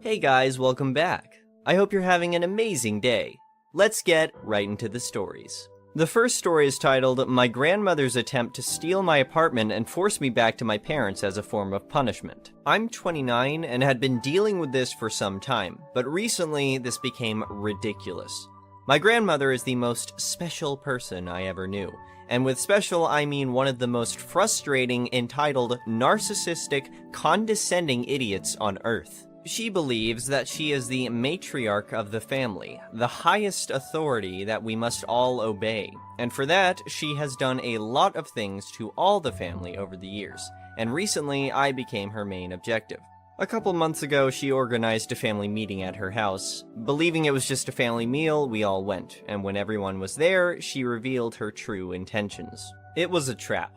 Hey guys, welcome back. I hope you're having an amazing day. Let's get right into the stories. The first story is titled, My Grandmother's Attempt to Steal My Apartment and Force Me Back to My Parents as a Form of Punishment. I'm 29 and had been dealing with this for some time, but recently this became ridiculous. My grandmother is the most special person I ever knew. And with special, I mean one of the most frustrating, entitled, narcissistic, condescending idiots on Earth. She believes that she is the matriarch of the family, the highest authority that we must all obey, and for that, she has done a lot of things to all the family over the years, and recently I became her main objective. A couple months ago, she organized a family meeting at her house. Believing it was just a family meal, we all went, and when everyone was there, she revealed her true intentions. It was a trap.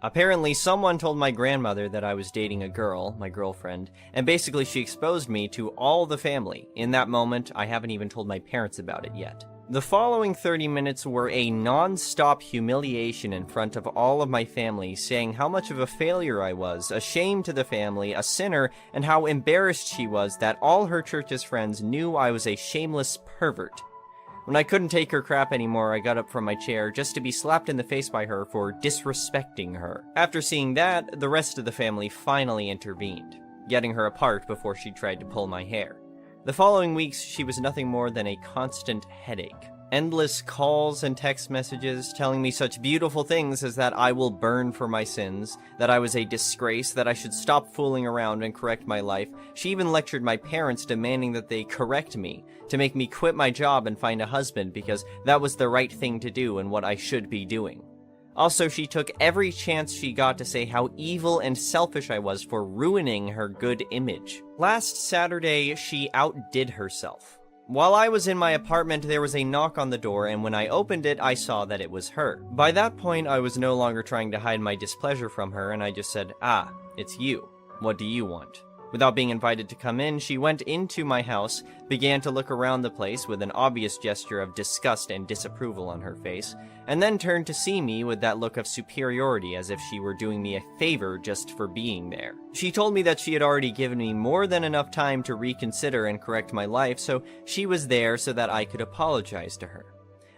Apparently, someone told my grandmother that I was dating a girl, my girlfriend, and basically she exposed me to all the family. In that moment, I haven't even told my parents about it yet. The following 30 minutes were a non-stop humiliation in front of all of my family, saying how much of a failure I was, a shame to the family, a sinner, and how embarrassed she was that all her church's friends knew I was a shameless pervert. When I couldn't take her crap anymore, I got up from my chair just to be slapped in the face by her for disrespecting her. After seeing that, the rest of the family finally intervened, getting her apart before she tried to pull my hair. The following weeks, she was nothing more than a constant headache. Endless calls and text messages telling me such beautiful things as that I will burn for my sins, that I was a disgrace, that I should stop fooling around and correct my life. She even lectured my parents demanding that they correct me, to make me quit my job and find a husband because that was the right thing to do and what I should be doing. Also, she took every chance she got to say how evil and selfish I was for ruining her good image. Last Saturday, she outdid herself. While I was in my apartment, there was a knock on the door, and when I opened it, I saw that it was her. By that point, I was no longer trying to hide my displeasure from her, and I just said, it's you. What do you want? Without being invited to come in, she went into my house, began to look around the place with an obvious gesture of disgust and disapproval on her face, and then turned to see me with that look of superiority as if she were doing me a favor just for being there. She told me that she had already given me more than enough time to reconsider and correct my life, so she was there so that I could apologize to her.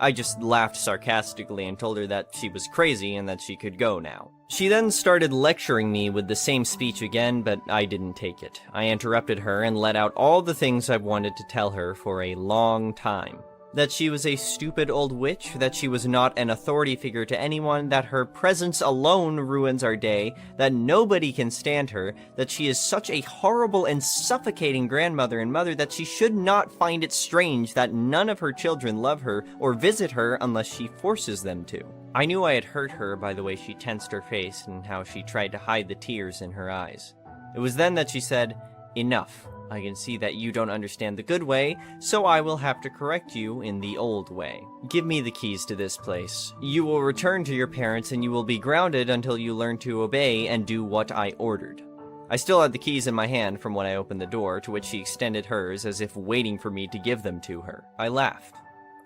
I just laughed sarcastically and told her that she was crazy and that she could go now. She then started lecturing me with the same speech again, but I didn't take it. I interrupted her and let out all the things I've wanted to tell her for a long time. That she was a stupid old witch, that she was not an authority figure to anyone, that her presence alone ruins our day, that nobody can stand her, that she is such a horrible and suffocating grandmother and mother that she should not find it strange that none of her children love her or visit her unless she forces them to. I knew I had hurt her by the way she tensed her face and how she tried to hide the tears in her eyes. It was then that she said, "Enough. I can see that you don't understand the good way, so I will have to correct you in the old way. Give me the keys to this place. You will return to your parents and you will be grounded until you learn to obey and do what I ordered." I still had the keys in my hand from when I opened the door, to which she extended hers as if waiting for me to give them to her. I laughed.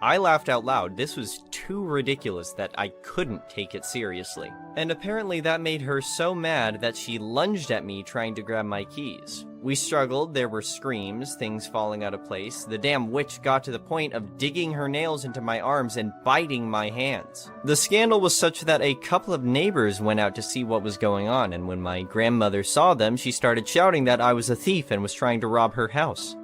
I laughed out loud. This was too ridiculous that I couldn't take it seriously. And apparently that made her so mad that she lunged at me trying to grab my keys. We struggled, there were screams, things falling out of place. The damn witch got to the point of digging her nails into my arms and biting my hands. The scandal was such that a couple of neighbors went out to see what was going on, and when my grandmother saw them, she started shouting that I was a thief and was trying to rob her house.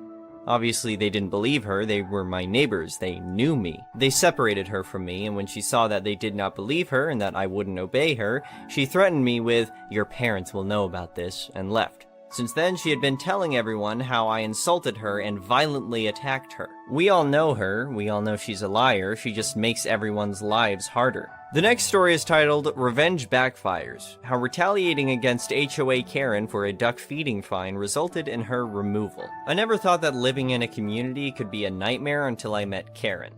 Obviously, they didn't believe her. They were my neighbors. They knew me. They separated her from me, and when she saw that they did not believe her and that I wouldn't obey her, she threatened me with, "Your parents will know about this," and left. Since then, she had been telling everyone how I insulted her and violently attacked her. We all know her. We all know she's a liar. She just makes everyone's lives harder. The next story is titled, Revenge Backfires, How Retaliating Against HOA Karen for a Duck Feeding Fine Resulted in Her Removal. I never thought that living in a community could be a nightmare until I met Karen.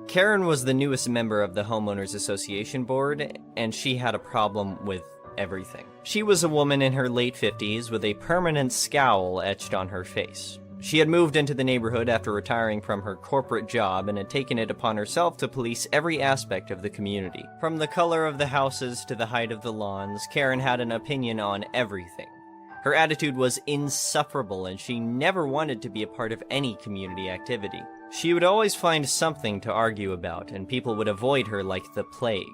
Karen was the newest member of the Homeowners Association board, and she had a problem with everything. She was a woman in her late 50s with a permanent scowl etched on her face. She had moved into the neighborhood after retiring from her corporate job and had taken it upon herself to police every aspect of the community. From the color of the houses to the height of the lawns, Karen had an opinion on everything. Her attitude was insufferable, and she never wanted to be a part of any community activity. She would always find something to argue about, and people would avoid her like the plague.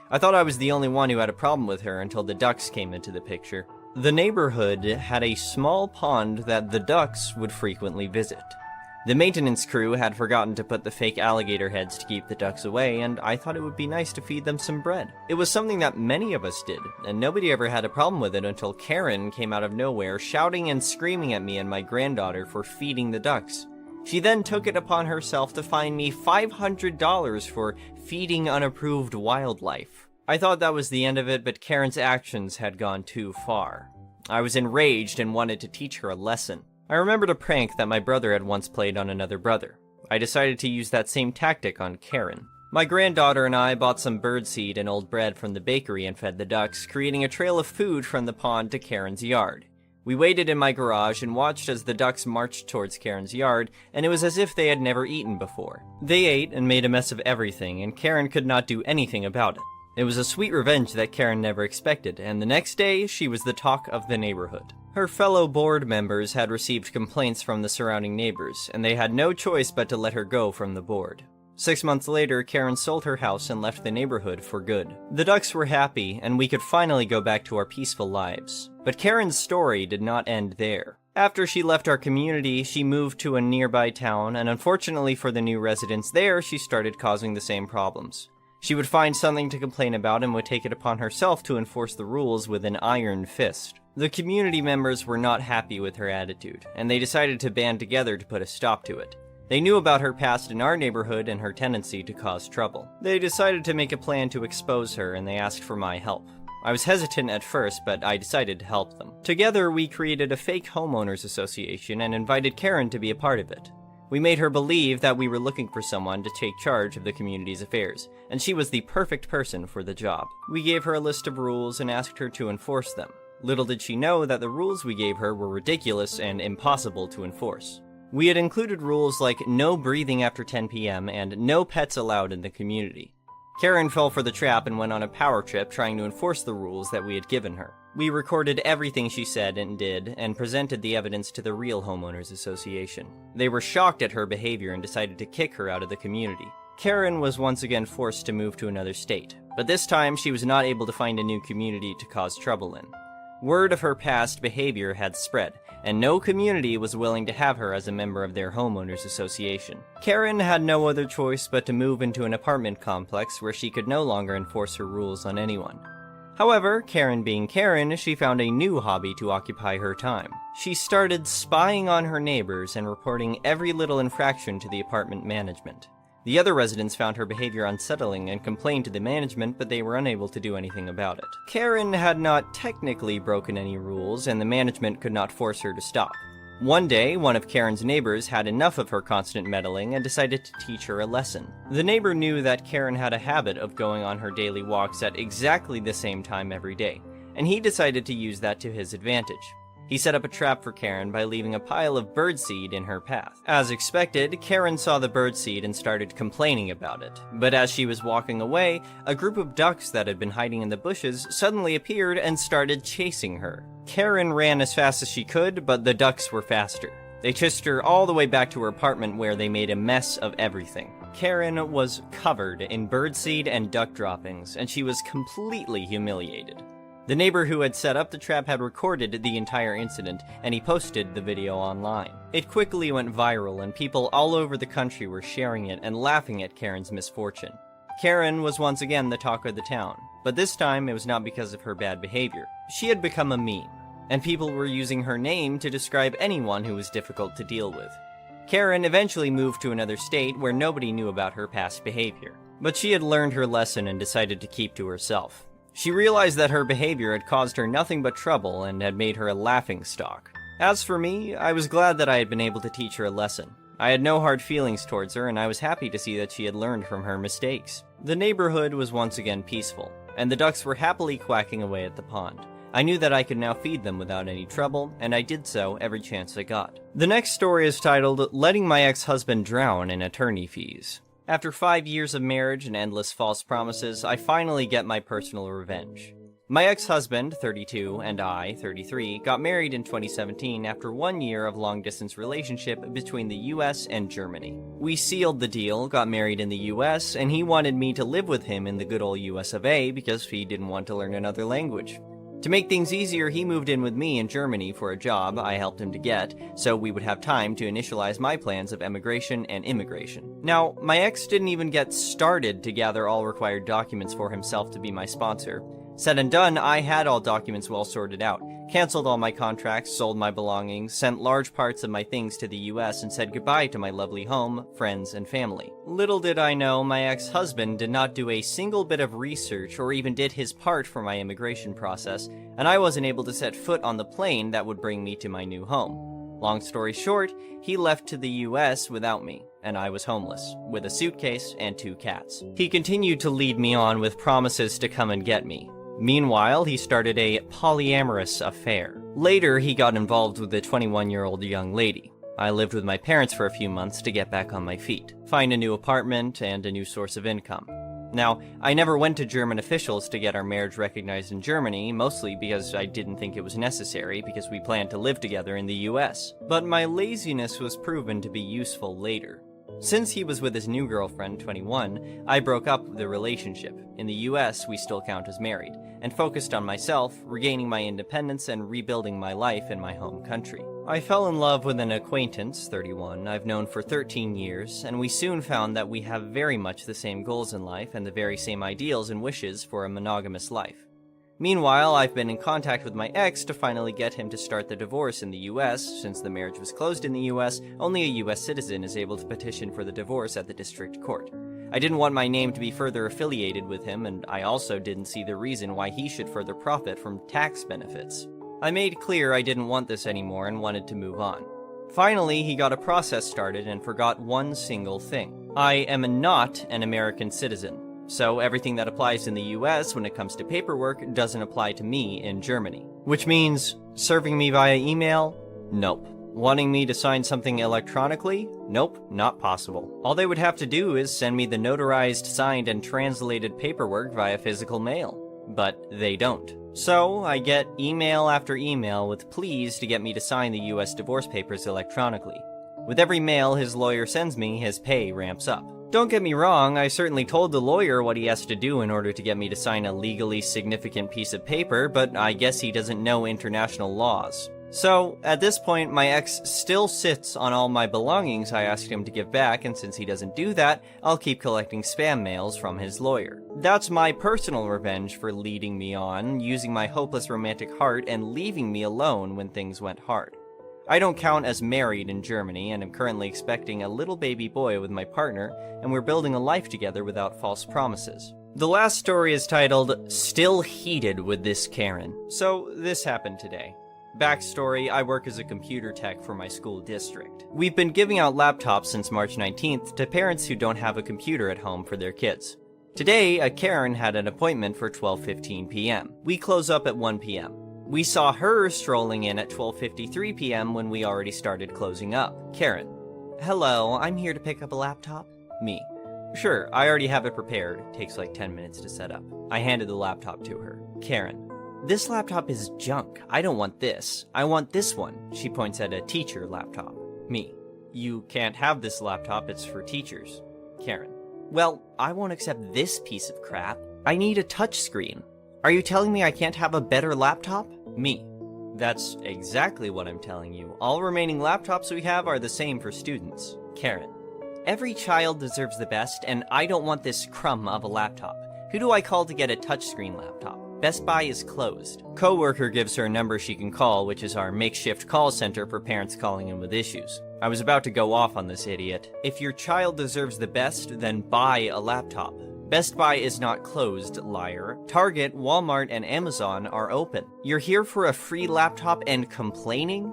I thought I was the only one who had a problem with her until the ducks came into the picture. The neighborhood had a small pond that the ducks would frequently visit. The maintenance crew had forgotten to put the fake alligator heads to keep the ducks away, and I thought it would be nice to feed them some bread. It was something that many of us did, and nobody ever had a problem with it until Karen came out of nowhere, shouting and screaming at me and my granddaughter for feeding the ducks. She then took it upon herself to fine me $500 for feeding unapproved wildlife. I thought that was the end of it, but Karen's actions had gone too far. I was enraged and wanted to teach her a lesson. I remembered a prank that my brother had once played on another brother. I decided to use that same tactic on Karen. My granddaughter and I bought some birdseed and old bread from the bakery and fed the ducks, creating a trail of food from the pond to Karen's yard. We waited in my garage and watched as the ducks marched towards Karen's yard, and it was as if they had never eaten before. They ate and made a mess of everything, and Karen could not do anything about it. It was a sweet revenge that Karen never expected, and the next day, she was the talk of the neighborhood. Her fellow board members had received complaints from the surrounding neighbors, and they had no choice but to let her go from the board. 6 months later, Karen sold her house and left the neighborhood for good. The ducks were happy, and we could finally go back to our peaceful lives. But Karen's story did not end there. After she left our community, she moved to a nearby town, and unfortunately for the new residents there, she started causing the same problems. She would find something to complain about and would take it upon herself to enforce the rules with an iron fist. The community members were not happy with her attitude, and they decided to band together to put a stop to it. They knew about her past in our neighborhood and her tendency to cause trouble. They decided to make a plan to expose her, and they asked for my help. I was hesitant at first, but I decided to help them. Together, we created a fake homeowners association and invited Karen to be a part of it. We made her believe that we were looking for someone to take charge of the community's affairs, and she was the perfect person for the job. We gave her a list of rules and asked her to enforce them. Little did she know that the rules we gave her were ridiculous and impossible to enforce. We had included rules like no breathing after 10 p.m. and no pets allowed in the community. Karen fell for the trap and went on a power trip trying to enforce the rules that we had given her. We recorded everything she said and did, and presented the evidence to the real homeowners association. They were shocked at her behavior and decided to kick her out of the community. Karen was once again forced to move to another state, but this time she was not able to find a new community to cause trouble in. Word of her past behavior had spread, and no community was willing to have her as a member of their homeowners association. Karen had no other choice but to move into an apartment complex where she could no longer enforce her rules on anyone. However, Karen being Karen, she found a new hobby to occupy her time. She started spying on her neighbors and reporting every little infraction to the apartment management. The other residents found her behavior unsettling and complained to the management, but they were unable to do anything about it. Karen had not technically broken any rules, and the management could not force her to stop. One day, one of Karen's neighbors had enough of her constant meddling and decided to teach her a lesson. The neighbor knew that Karen had a habit of going on her daily walks at exactly the same time every day, and he decided to use that to his advantage. He set up a trap for Karen by leaving a pile of birdseed in her path. As expected, Karen saw the birdseed and started complaining about it. But as she was walking away, a group of ducks that had been hiding in the bushes suddenly appeared and started chasing her. Karen ran as fast as she could, but the ducks were faster. They chased her all the way back to her apartment where they made a mess of everything. Karen was covered in birdseed and duck droppings, and she was completely humiliated. The neighbor who had set up the trap had recorded the entire incident, and he posted the video online. It quickly went viral, and people all over the country were sharing it and laughing at Karen's misfortune. Karen was once again the talk of the town, but this time it was not because of her bad behavior. She had become a meme, and people were using her name to describe anyone who was difficult to deal with. Karen eventually moved to another state where nobody knew about her past behavior, but she had learned her lesson and decided to keep to herself. She realized that her behavior had caused her nothing but trouble and had made her a laughingstock. As for me, I was glad that I had been able to teach her a lesson. I had no hard feelings towards her, and I was happy to see that she had learned from her mistakes. The neighborhood was once again peaceful, and the ducks were happily quacking away at the pond. I knew that I could now feed them without any trouble, and I did so every chance I got. The next story is titled, Letting My Ex-Husband Drown in Attorney Fees. After 5 years of marriage and endless false promises, I finally get my personal revenge. My ex-husband, 32, and I, 33, got married in 2017 after 1 year of long-distance relationship between the US and Germany. We sealed the deal, got married in the US, and he wanted me to live with him in the good old US of A because he didn't want to learn another language. To make things easier, he moved in with me in Germany for a job I helped him to get, so we would have time to initialize my plans of emigration and immigration. Now, my ex didn't even get started to gather all required documents for himself to be my sponsor. Said and done, I had all documents well sorted out, canceled all my contracts, sold my belongings, sent large parts of my things to the US, and said goodbye to my lovely home, friends, and family. Little did I know, my ex-husband did not do a single bit of research or even did his part for my immigration process, and I wasn't able to set foot on the plane that would bring me to my new home. Long story short, he left to the US without me, and I was homeless, with a suitcase and 2 cats. He continued to lead me on with promises to come and get me. Meanwhile, he started a polyamorous affair. Later, he got involved with a 21-year-old young lady. I lived with my parents for a few months to get back on my feet, find a new apartment, and a new source of income. Now, I never went to German officials to get our marriage recognized in Germany, mostly because I didn't think it was necessary because we planned to live together in the US. But my laziness was proven to be useful later. Since he was with his new girlfriend, 21, I broke up the relationship. In the US, we still count as married, and focused on myself, regaining my independence and rebuilding my life in my home country. I fell in love with an acquaintance, 31, I've known for 13 years, and we soon found that we have very much the same goals in life and the very same ideals and wishes for a monogamous life. Meanwhile, I've been in contact with my ex to finally get him to start the divorce in the US. Since the marriage was closed in the US, only a US citizen is able to petition for the divorce at the district court. I didn't want my name to be further affiliated with him, and I also didn't see the reason why he should further profit from tax benefits. I made clear I didn't want this anymore and wanted to move on. Finally, he got a process started and forgot one single thing. I am not an American citizen. So everything that applies in the US when it comes to paperwork doesn't apply to me in Germany. Which means, serving me via email? Nope. Wanting me to sign something electronically? Nope, not possible. All they would have to do is send me the notarized, signed, and translated paperwork via physical mail. But they don't. So I get email after email with pleas to get me to sign the US divorce papers electronically. With every mail his lawyer sends me, his pay ramps up. Don't get me wrong, I certainly told the lawyer what he has to do in order to get me to sign a legally significant piece of paper, but I guess he doesn't know international laws. So, at this point, my ex still sits on all my belongings I asked him to give back, and since he doesn't do that, I'll keep collecting spam mails from his lawyer. That's my personal revenge for leading me on, using my hopeless romantic heart, and leaving me alone when things went hard. I don't count as married in Germany, and am currently expecting a little baby boy with my partner, and we're building a life together without false promises. The last story is titled, Still Heated with This Karen. So, this happened today. Backstory, I work as a computer tech for my school district. We've been giving out laptops since March 19th to parents who don't have a computer at home for their kids. Today, a Karen had an appointment for 12:15 p.m. We close up at 1 p.m. We saw her strolling in at 12:53 p.m. when we already started closing up. Karen: Hello, I'm here to pick up a laptop. Me: Sure, I already have it prepared. Takes like 10 minutes to set up. I handed the laptop to her. Karen: This laptop is junk. I don't want this. I want this one. She points at a teacher laptop. Me: You can't have this laptop, it's for teachers. Karen: Well, I won't accept this piece of crap. I need a touchscreen. Are you telling me I can't have a better laptop? Me: That's exactly what I'm telling you. All remaining laptops we have are the same for students. Karen: Every child deserves the best, and I don't want this crumb of a laptop. Who do I call to get a touchscreen laptop? Best Buy is closed. Coworker gives her a number she can call, which is our makeshift call center for parents calling in with issues. I was about to go off on this idiot. If your child deserves the best, then buy a laptop. Best Buy is not closed, liar. Target, Walmart, and Amazon are open. You're here for a free laptop and complaining?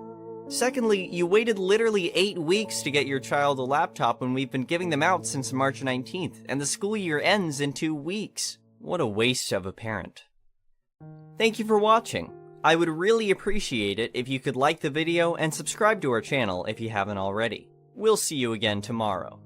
Secondly, you waited literally 8 weeks to get your child a laptop when we've been giving them out since March 19th, and the school year ends in 2 weeks. What a waste of a parent. Thank you for watching. I would really appreciate it if you could like the video and subscribe to our channel if you haven't already. We'll see you again tomorrow.